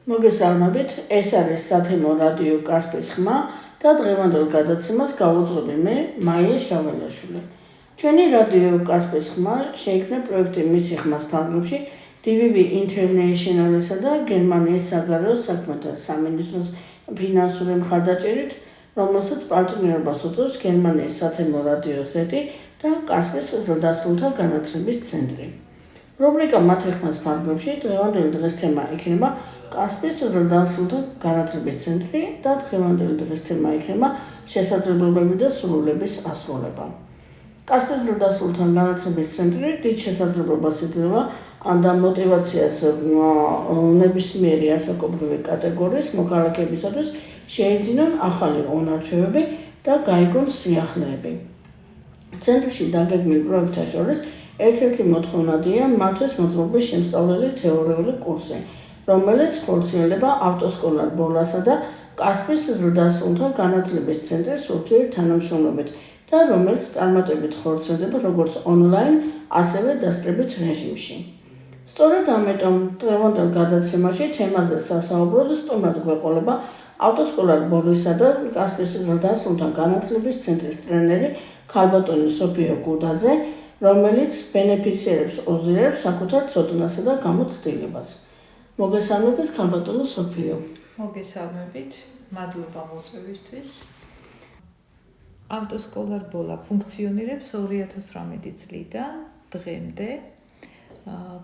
მოგესალმებით, ეს არის სათემო რადიო კასპის ხმა და დღევანდელ გადაცემას გავუძღები მე, მაია შაველაშვილი. ჩვენი რადიო კასპის ხმა შეიქმნა პროექტი მისი ხმას ფარგლებში DVB International-ისა და გერმანიის საგარეო საქმეთა სამინისტროს ფინანსური მხარდაჭერით, რომელსაც პარტნიორობას უწევს გერმანიის სათემო რადიო ზეტი და კასპის ზრდასრულთა განათლების ცენტრი. რუბრიკა მათი ხმას ფარგლებში დღევანდელი დღეს თემა იქნება კასპის ზრდასრულთა განათლების ცენტრი და დღევანდელი დღეს თემა იქნება შესაძლებლობები და სრულების ასრულება. კასპის ზრდასრულთა განათლების ცენტრი დიდ შესაძლებლობას იძლევა და მოტივაციას ნებისმიერი ასაკობრივი კატეგორიის მოქალაქეებისათვის შეიძინონ ახალი უნარჩვევები და გაიგონ სიახლეები. ცენტრში დაგეგმილ პროექტთა შორის ერთ-ერთი მოთხოვნადია მათთვის მოწმობის შემსწავლელი თეორიული კურსი, რომელიც ხორციელდება ავტოსკოლარ ბოლასა და კასპის ზრდასრულთა განათლების ცენტრის ურთიერთ თანამშრომლობით და რომელიც წარმატებით ხორციელდება როგორც ონლაინ, ასევე დასწრებით რეჟიმში. სწორედ ამიტომ დღევანდელ გადაცემაში თემაზე სასაუბროდ სტუმრად გვეყოლება ავტოსკოლარ ბოლისა და კასპის ზრდასრულთა განათლების ცენტრის ტრენერი ქალბატონი სოფიო გუდაძე, რომელიც ბენეფიციერებს უზიარებს საკუთარ ცოდნასა და გამოცდილებას. მოგესალმებით, ქალბატონო სოფიო. მოგესალმებით, მადლობა მოწვევისთვის. ავტოსკოლარ ბოლა ფუნქციონირებს 2018 წლიდან დღემდე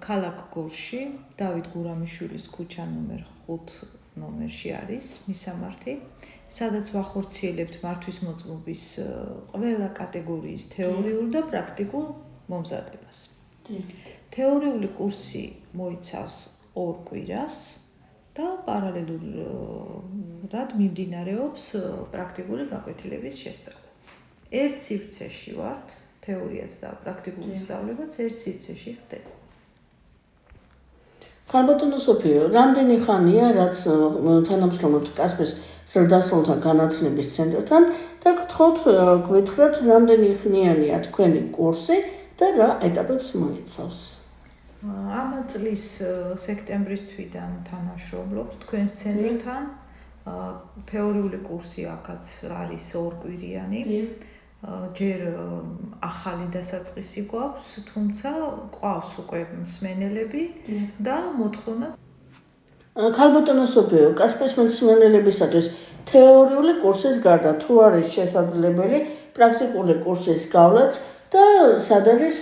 ქალაქ გორში, დავით გურამიშვილის ქუჩა ნომერ 5 ნომერში არის მისამართი, სადაც ვახორციელებთ მართვის მოწმობის ყველა კატეგორიის თეორიულ და პრაქტიკულ მომზადებას. თეორიული კურსი მოიცავს 2 კვირას და პარალელურად მიმდინარეობს პრაქტიკული გაკვეთილების შესწავლაც. ერთ სივრცეში ვართ, თეორიაც და პრაქტიკული სწავლებაც ერთ სივრცეში ხდება. ქალბატონო სოფიო, რამდენი ხანია, რაც თანამშრომლობთ კასპის ზრდასრულთა განათლების ცენტრთან და გითხრათ, რამდენი ხნიანია თქვენი კურსი და რა ეტაპებს მოიცავს? ამ წლის სექტემბრის თვიდან თანამშრომლობთ თქვენს ცენტრთან. თეორიული კურსი აქაც არის 2 კვირიანი. ჯერ ახალი დასაწყისი გვაქვს, თუმცა გვყავს უკვე მსმენელები და მოთხოვნა. ქალბატონო სოფიო, კასპის მსმენელებისათვის თეორიული კურსის გარდა თუ არის შესაძლებელი პრაქტიკული კურსის გავლაც და სად არის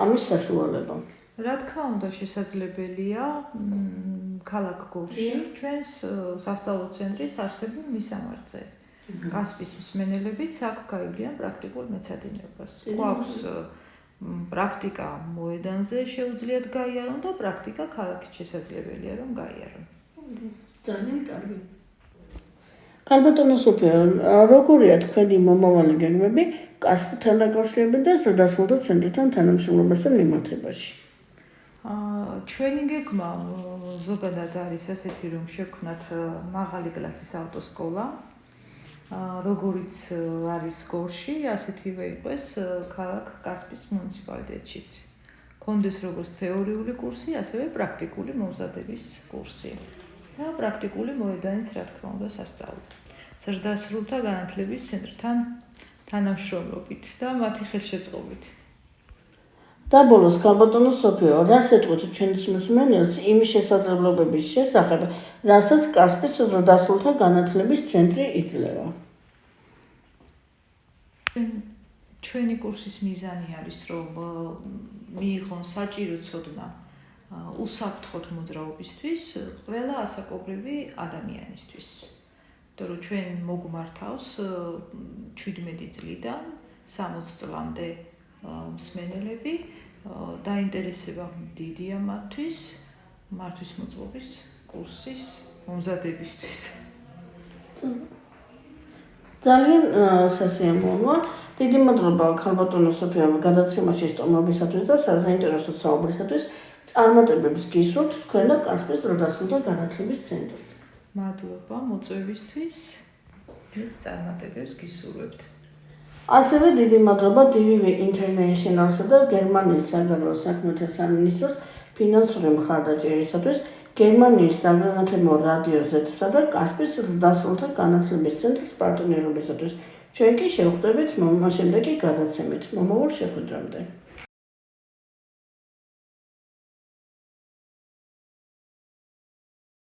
ამის საშუალება? რა თქმა უნდა, შესაძლებელია ქალაქ გორში, ჩვენს სასწავლო ცენტრის არსებულ მისამართზე. კასპის მსმენელებიც აქ გაივლიან პრაქტიკულ მეცადინეობას. გვაქვს პრაქტიკა მოედანზე შეუძლიათ გაიარონ და პრაქტიკა ქალაქით შესაძლებელია რომ გაიარონ. ძალიან კარგი. ქალბატონო სოფიო, როგორია თქვენი მომავალი გეგმები კასპთან დაკავშირებით და ზრდასრულთა ცენტრთან თანამშრომლობასთან მიმართებაში? ჩვენი გეგმა ზოგადად არის ასეთი, რომ შევქმნათ მაღალი კლასის ავტოსკოლა, როგორიც არის გორში, ასეთივე იყოს ქალაქ კასპის მუნიციპალიტეტშიც. კონდეს როგორც თეორიული კურსი, ასევე პრაქტიკული მომზადების კურსი და პრაქტიკული მოედანიც, რა თქმა უნდა, სასწავლო. ზრდასრულთა განათლების ცენტრთან თანამშრომლობით და მათი ხელშეწყობით. და ბოლოს, ქალბატონო სოფიო, რას ეტყვით ჩვენს მსმენელს იმის შესაძლებლობების შესახებ, რასაც კასპის ზრდასრულთა განათლების ცენტრი იძლევა? ჩვენი კურსის მიზანი არის, რომ მიიღონ საჭირო ცოდნა უსაფრთხოდ მოძრაობისთვის ყველა ასაკობრივი ადამიანისთვის. იმიტომ რომ ჩვენ მოგმართავს 17 წლიდან 60 წლამდე მსმენელები, დაინტერესება დიდია მათთვის მართვის მოწმობის კურსის მომზადებისთვის. ძალიან სასიამოვნოა. დიდი მადლობა ქალბატონო სოფიო გადაცემაში სტუმრობისათვის და საინტერესო საუბრისათვის. წარმატებებს გისურვებთ თქვენ და კასპის ზრდასრულთა განათლების ცენტრს. მადლობა მოწვევისთვის. წარმატებებს გისურვებთ. ასევე დიდი მადლობა DVB International-სა და გერმანიის საგარეო საქმეთა სამინისტროს ფინანსური მხარდაჭერისათვის. გერმანიის საგანათლებლო რადიო Z-სა და კასპიის ზრდასრულთა განათლების ცენტრის პარტნიორობისათვის. ჩვენ კი შევხვდებით შემდეგი გადაცემით. მომავალ შეხვედრამდე.